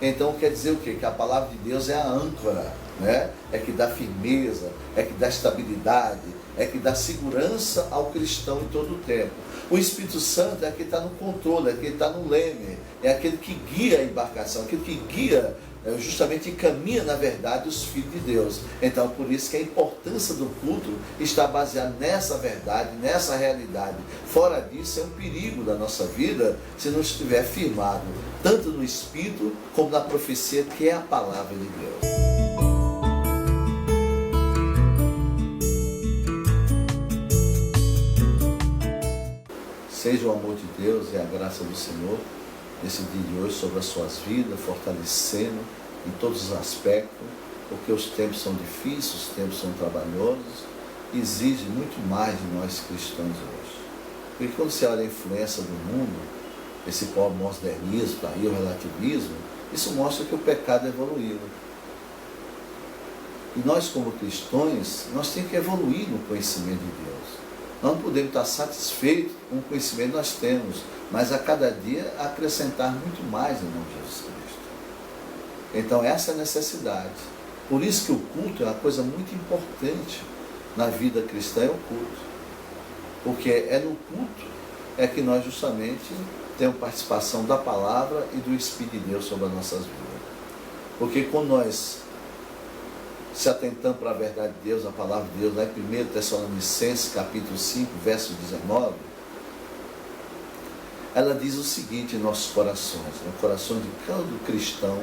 Então quer dizer o quê? Que a palavra de Deus é a âncora, né? É que dá firmeza, é que dá estabilidade, é que dá segurança ao cristão em todo o tempo. O Espírito Santo é aquele que está no controle, é aquele que está no leme, é aquele que guia a embarcação, aquele que guia, justamente encaminha na verdade os filhos de Deus. Então por isso que a importância do culto está baseada nessa verdade, nessa realidade. Fora disso é um perigo da nossa vida se não estiver firmado tanto no Espírito como na profecia, que é a palavra de Deus. Seja o amor de Deus e a graça do Senhor nesse dia de hoje sobre as suas vidas, fortalecendo em todos os aspectos, porque os tempos são difíceis, os tempos são trabalhosos, e exige muito mais de nós cristãos hoje. Porque quando você olha a influência do mundo, esse pós-modernismo, aí o relativismo, isso mostra que o pecado evoluiu. E nós como cristãos, nós temos que evoluir no conhecimento de Deus. Nós não podemos estar satisfeitos com o conhecimento que nós temos, mas a cada dia acrescentar muito mais em nome de Jesus Cristo. Então essa é a necessidade. Por isso que o culto é uma coisa muito importante na vida cristã, é o culto. Porque é no culto é que nós justamente temos participação da palavra e do Espírito de Deus sobre as nossas vidas. Porque quando nós se atentamos para a verdade de Deus, a palavra de Deus, lá em 1 Tessalonicenses, capítulo 5, verso 19, ela diz o seguinte em nossos corações, no coração de cada cristão,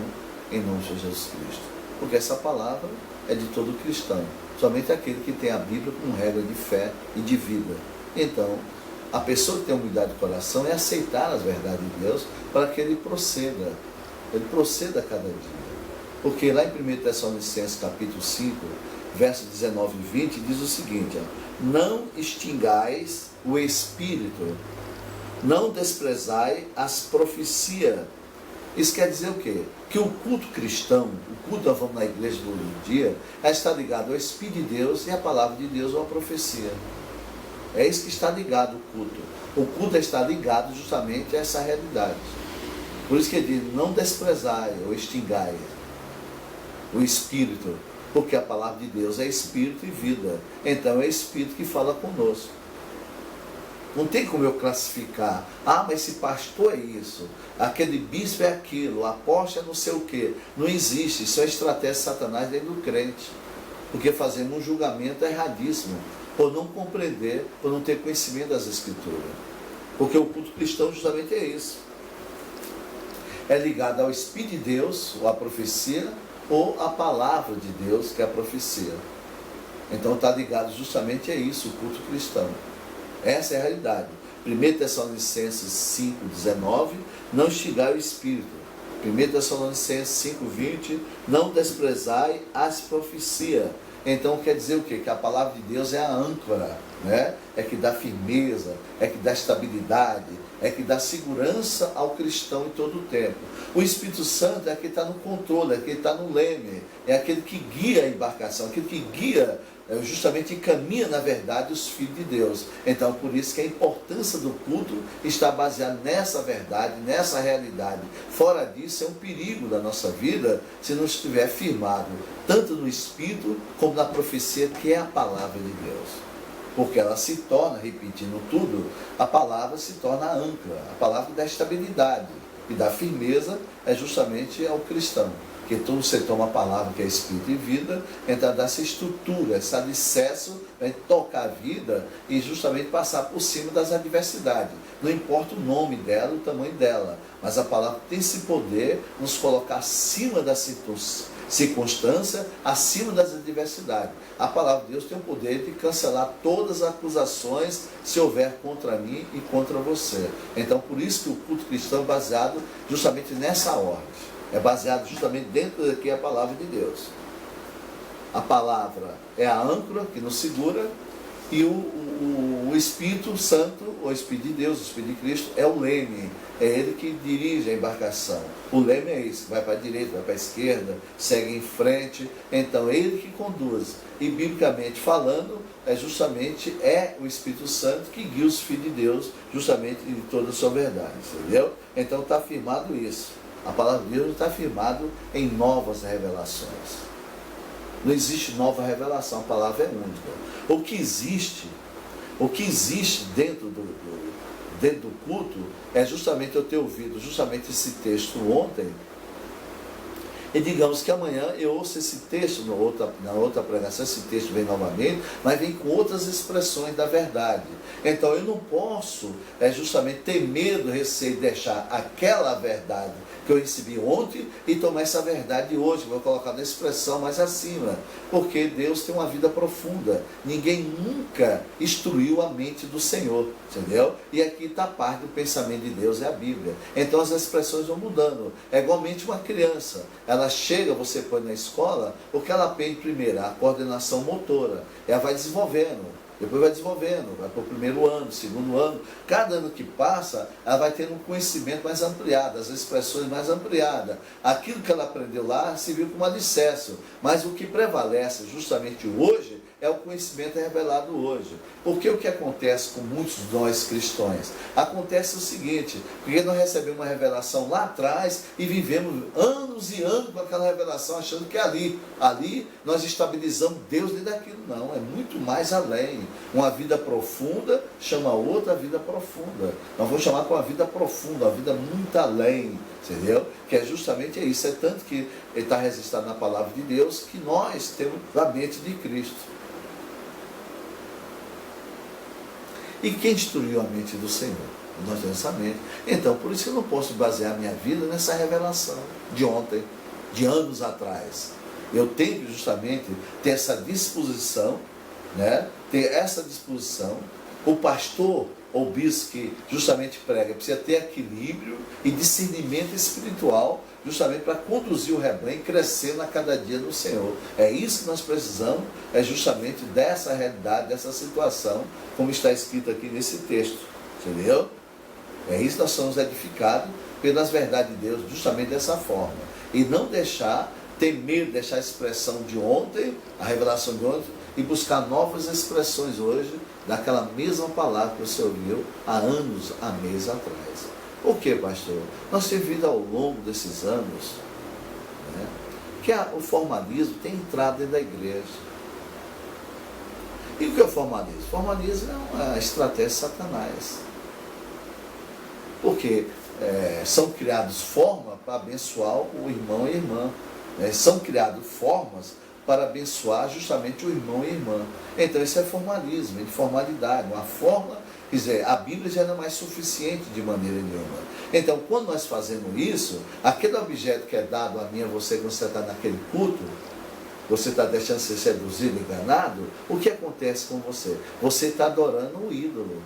em nome de Jesus Cristo. Porque essa palavra é de todo cristão, somente aquele que tem a Bíblia como regra de fé e de vida. Então, a pessoa que tem humildade de coração é aceitar as verdades de Deus para que ele proceda a cada dia. Porque lá em 1 Tessalonicenses capítulo 5, versos 19 e 20, diz o seguinte, não extingais o Espírito, não desprezai as profecias. Isso quer dizer o quê? Que o culto cristão, o culto vamos na igreja do dia, está ligado ao Espírito de Deus e à palavra de Deus ou à profecia. É isso que está ligado o culto. O culto está ligado justamente a essa realidade. Por isso que ele diz, não desprezai ou extingai o Espírito, porque a palavra de Deus é Espírito e vida. Então é Espírito que fala conosco. Não tem como eu classificar, mas esse pastor é isso, aquele bispo é aquilo, o apóstolo é não sei o quê. Não existe, isso é estratégia de Satanás dentro do crente, porque fazemos um julgamento erradíssimo, por não compreender, por não ter conhecimento das Escrituras. Porque o culto cristão justamente é isso. É ligado ao Espírito de Deus, ou à profecia, ou a palavra de Deus, que é a profecia. Então está ligado justamente a isso, o culto cristão. Essa é a realidade. 1 Tessalonicenses 5, 19, não extingai o Espírito. 1 Tessalonicenses 5, 20, não desprezai as profecias. Então quer dizer o quê? Que a palavra de Deus é a âncora, né? É que dá firmeza, é que dá estabilidade, é que dá segurança ao cristão em todo o tempo. O Espírito Santo é aquele que está no controle, é aquele que está no leme, é aquele que guia a embarcação, aquele que guia, justamente encaminha na verdade os filhos de Deus. Então por isso que a importância do culto está baseada nessa verdade, nessa realidade. Fora disso é um perigo da nossa vida se não estiver firmado tanto no Espírito como na profecia, que é a palavra de Deus. Porque ela se torna, repetindo tudo, a palavra se torna a âncora, a palavra da estabilidade e da firmeza é justamente ao cristão. Que tudo você toma a palavra que é Espírito e vida, então dá essa estrutura, esse alicerce, vai tocar a vida e justamente passar por cima das adversidades. Não importa o nome dela, o tamanho dela, mas a palavra tem esse poder de nos colocar acima das circunstância, acima das adversidades. A palavra de Deus tem o poder de cancelar todas as acusações se houver contra mim e contra você. Então por isso que o culto cristão é baseado justamente nessa ordem. É baseado justamente dentro daqui a palavra de Deus. A palavra é a âncora que nos segura e o Espírito Santo, o Espírito de Deus, o Espírito de Cristo, é o leme. É ele que dirige a embarcação. O leme é esse, vai para a direita, vai para a esquerda, segue em frente. Então é ele que conduz. E biblicamente falando, justamente o Espírito Santo que guia os filhos de Deus justamente em toda a sua verdade. Entendeu? Então está afirmado isso. A palavra de Deus está firmada em novas revelações. Não existe nova revelação, a palavra é única. O que existe dentro do culto é justamente eu ter ouvido justamente esse texto ontem. E digamos que amanhã eu ouço esse texto na outra pregação, esse texto vem novamente, mas vem com outras expressões da verdade. Então eu não posso justamente ter medo, receio de deixar aquela verdade que eu recebi ontem e tomar essa verdade hoje, vou colocar na expressão mais acima, porque Deus tem uma vida profunda. Ninguém nunca instruiu a mente do Senhor, entendeu? E aqui está a parte do pensamento de Deus, é a Bíblia. Então as expressões vão mudando. É igualmente uma criança, ela chega, você põe na escola, o que ela aprende primeiro? A coordenação motora. Ela vai desenvolvendo, depois vai desenvolvendo, vai para o primeiro ano, segundo ano. Cada ano que passa, ela vai tendo um conhecimento mais ampliado, as expressões mais ampliadas. Aquilo que ela aprendeu lá serviu como alicerce, mas o que prevalece justamente hoje é o conhecimento revelado hoje. Porque o que acontece com muitos de nós cristãos? Acontece o seguinte, porque nós recebemos uma revelação lá atrás e vivemos anos e anos com aquela revelação, achando que ali nós estabilizamos Deus dentro daquilo. Não, é muito mais além. Uma vida profunda chama outra vida profunda. Nós vamos chamar com uma vida profunda, uma vida muito além, entendeu? Que é justamente isso. É tanto que ele está registrado na palavra de Deus que nós temos a mente de Cristo. E quem instruiu a mente do Senhor? Nós temos essa mente. Então, por isso que eu não posso basear minha vida nessa revelação de ontem, de anos atrás. Eu tenho que justamente ter essa disposição, né? Ter essa disposição. O pastor ou bispo que justamente prega precisa ter equilíbrio e discernimento espiritual, justamente para conduzir o rebanho crescendo a cada dia no Senhor. É isso que nós precisamos, é justamente dessa realidade, dessa situação, como está escrito aqui nesse texto, entendeu? É isso que nós somos edificados pelas verdades de Deus, justamente dessa forma. E não deixar, ter medo, deixar a expressão de ontem, a revelação de ontem, e buscar novas expressões hoje, daquela mesma palavra que você ouviu há anos, há meses atrás. Por quê, pastor? Nós temos visto ao longo desses anos, né, que o formalismo tem entrado dentro da igreja. E o que é o formalismo? O formalismo é uma estratégia de Satanás. Porque são criadas formas para abençoar o irmão e a irmã. São criadas formas para abençoar justamente o irmão e a irmã. Então isso é formalismo, informalidade, uma forma, quer dizer, a Bíblia já não é mais suficiente de maneira nenhuma. Então quando nós fazemos isso, aquele objeto que é dado a mim e a você quando você está naquele culto, você está deixando ser seduzido, enganado, o que acontece com você? Você está adorando um ídolo.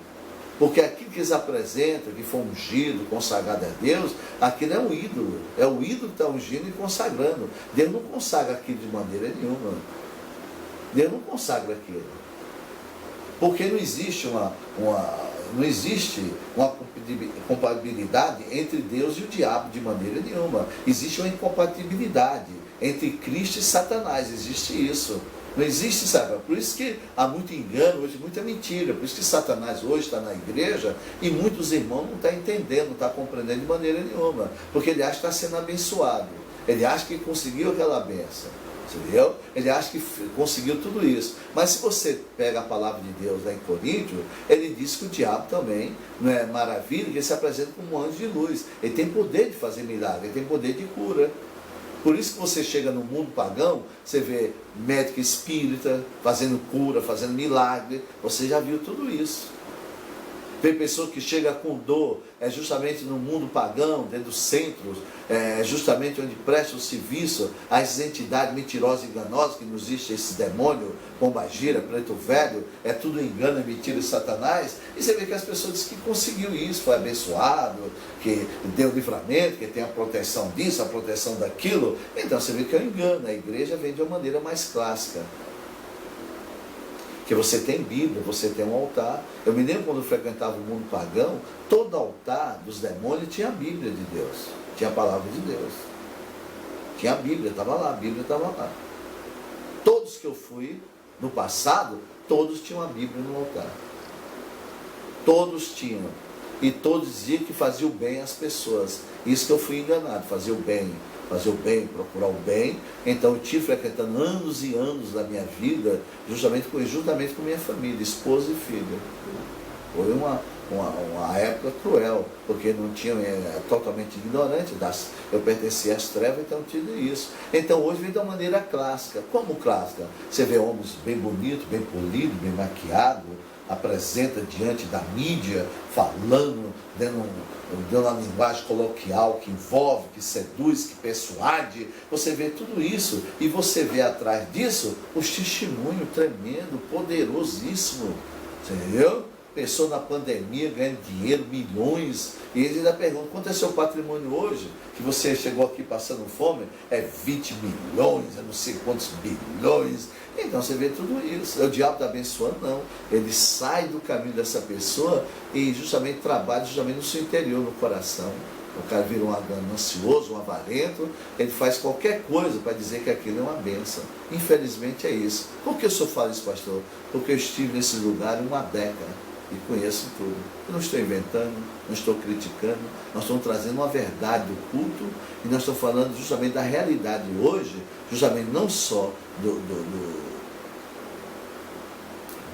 Porque aquilo que eles apresentam, que foi ungido, consagrado a Deus, aquilo é um ídolo. É o ídolo que está ungindo e consagrando. Deus não consagra aquilo de maneira nenhuma. Deus não consagra aquilo. Porque não existe uma compatibilidade entre Deus e o diabo de maneira nenhuma. Existe uma incompatibilidade entre Cristo e Satanás. Existe isso. Não existe, sabe? Por isso que há muito engano hoje, muita mentira. Por isso que Satanás hoje está na igreja e muitos irmãos não estão entendendo, não estão compreendendo de maneira nenhuma. Porque ele acha que está sendo abençoado. Ele acha que conseguiu aquela bênção. Entendeu? Ele acha que conseguiu tudo isso. Mas se você pega a palavra de Deus lá em Coríntios, ele diz que o diabo também não é maravilha, que ele se apresenta como um anjo de luz. Ele tem poder de fazer milagre, ele tem poder de cura. Por isso que você chega no mundo pagão, você vê médico espírita fazendo cura, fazendo milagre. Você já viu tudo isso. Tem pessoa que chega com dor, justamente no mundo pagão, dentro dos centros, justamente onde presta o serviço às entidades mentirosas e enganosas, que não existe esse demônio, pombagira, preto velho, é tudo engano, é mentira de Satanás. E você vê que as pessoas dizem que conseguiu isso, foi abençoado, que deu livramento, que tem a proteção disso, a proteção daquilo. Então você vê que é um engano. A igreja vem de uma maneira mais clássica. Que você tem Bíblia, você tem um altar. Eu me lembro quando eu frequentava o mundo pagão, todo altar dos demônios tinha a Bíblia de Deus, tinha a palavra de Deus. Tinha a Bíblia, estava lá, a Bíblia estava lá. Todos que eu fui no passado, todos tinham a Bíblia no altar. Todos tinham. e todos diziam que fazia o bem às pessoas. Isso que eu fui enganado, fazer o bem, procurar o bem. Então eu tive frequentando anos e anos da minha vida, juntamente com minha família, esposa e filha. Foi uma época cruel, porque não tinha, totalmente ignorante, eu pertencia às trevas, então tinha isso. Então hoje vem da maneira clássica. Como clássica? Você vê homens bem bonitos, bem polidos, bem maquiados, apresenta diante da mídia, falando, dando uma linguagem coloquial que envolve, que seduz, que persuade. Você vê tudo isso e você vê atrás disso os testemunhos tremendo, poderosíssimo. Você entendeu? Pessoa na pandemia ganhando dinheiro, milhões, e eles ainda perguntam: quanto é seu patrimônio hoje? Que você chegou aqui passando fome? É 20 milhões, eu não sei quantos bilhões. Então você vê tudo isso. O diabo está abençoando? Não. Ele sai do caminho dessa pessoa e justamente trabalha no seu interior, no coração. O cara vira um ganancioso, um avarento, ele faz qualquer coisa para dizer que aquilo é uma bênção. Infelizmente é isso. Por que o senhor fala isso, pastor? Porque eu estive nesse lugar uma década e conheço tudo. Eu não estou inventando, não estou criticando, nós estamos trazendo uma verdade do culto e nós estamos falando justamente da realidade hoje, justamente não só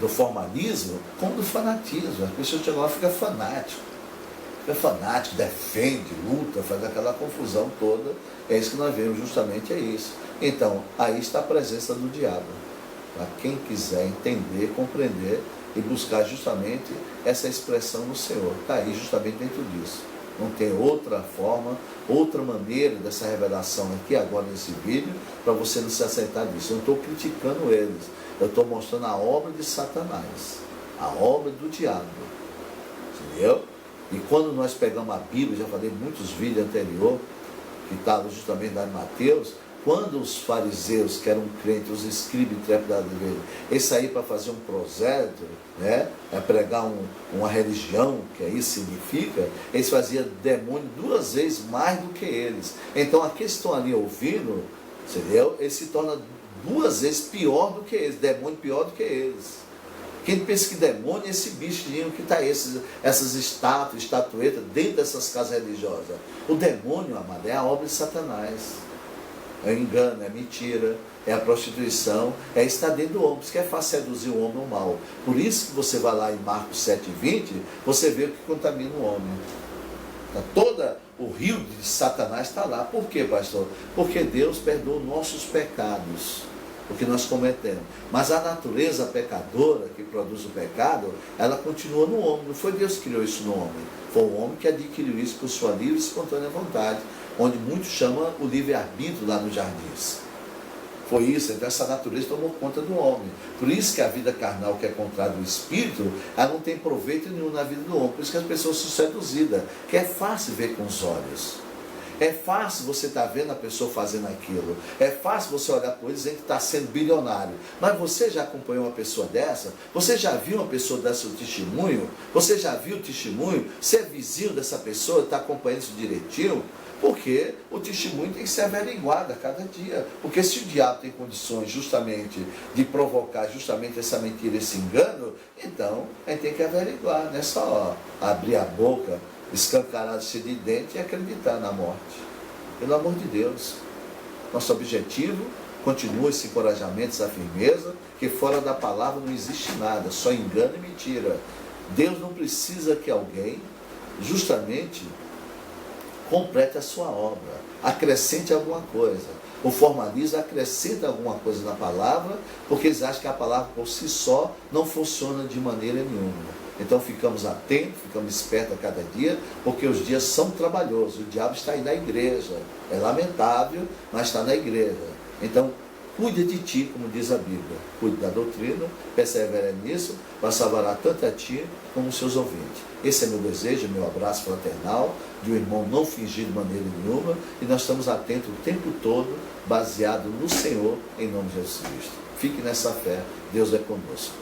do formalismo, como do fanatismo. As pessoas chegam lá e ficam fanáticos. É fanático, defende, luta, faz aquela confusão toda. É isso que nós vemos, justamente é isso. Então, aí está a presença do diabo. Para quem quiser entender, compreender e buscar justamente essa expressão no Senhor. Está aí justamente dentro disso. Não tem outra forma, outra maneira dessa revelação aqui agora nesse vídeo, para você não se aceitar disso. Eu não estou criticando eles, eu estou mostrando a obra de Satanás, a obra do diabo. Entendeu? E quando nós pegamos a Bíblia, já falei muitos vídeos anteriores, que estavam justamente lá em Mateus, quando os fariseus, que eram crentes, os escribas intrépidos dele, eles saíram para fazer um prosélyto, né, para pregar uma religião, que aí significa, eles faziam demônio 2 vezes mais do que eles. Então aqueles que estão ali ouvindo, entendeu? Eles se tornam 2 vezes pior do que eles, demônio pior do que eles. Quem pensa que demônio é esse bichinho que está essas estátuas, estatuetas dentro dessas casas religiosas? O demônio, amado, é a obra de Satanás. É o engano, é a mentira, é a prostituição, é estar dentro do homem. Por isso que é fácil seduzir o homem ao mal. Por isso que você vai lá em Marcos 7,20, você vê o que contamina o homem. Todo o rio de Satanás está lá. Por quê, pastor? Porque Deus perdoa nossos pecados, o que nós cometemos. Mas a natureza pecadora que produz o pecado, ela continua no homem. Não foi Deus que criou isso no homem. Foi o homem que adquiriu isso por sua livre e espontânea vontade, onde muitos chamam o livre-arbítrio lá nos jardins. Foi isso, então essa natureza tomou conta do homem. Por isso que a vida carnal, que é contrária do espírito, ela não tem proveito nenhum na vida do homem. Por isso que as pessoas são seduzidas, que é fácil ver com os olhos. É fácil você estar vendo a pessoa fazendo aquilo. É fácil você olhar para ele e dizer que está sendo bilionário. Mas você já acompanhou uma pessoa dessa? Você já viu uma pessoa dar seu testemunho? Você já viu o testemunho? Você é vizinho dessa pessoa, está acompanhando isso direitinho? Porque o testemunho tem que ser averiguado a cada dia. Porque se o diabo tem condições justamente de provocar justamente essa mentira, esse engano, então a gente tem que averiguar, não é só abrir a boca, escancarado, cheio de dente e acreditar na morte. Pelo amor de Deus. Nosso objetivo continua esse encorajamento, essa firmeza, que fora da palavra não existe nada, só engano e mentira. Deus não precisa que alguém justamente complete a sua obra, acrescente alguma coisa. O formalismo acrescenta alguma coisa na palavra, porque eles acham que a palavra por si só não funciona de maneira nenhuma. Então ficamos atentos, ficamos espertos a cada dia, porque os dias são trabalhosos. O diabo está aí na igreja. É lamentável, mas está na igreja. Então, cuide de ti, como diz a Bíblia. Cuide da doutrina, persevere nisso, para salvar tanto a ti como os seus ouvintes. Esse é meu desejo, meu abraço fraternal, de um irmão não fingir de maneira nenhuma, e nós estamos atentos o tempo todo, baseado no Senhor, em nome de Jesus Cristo. Fique nessa fé, Deus é conosco.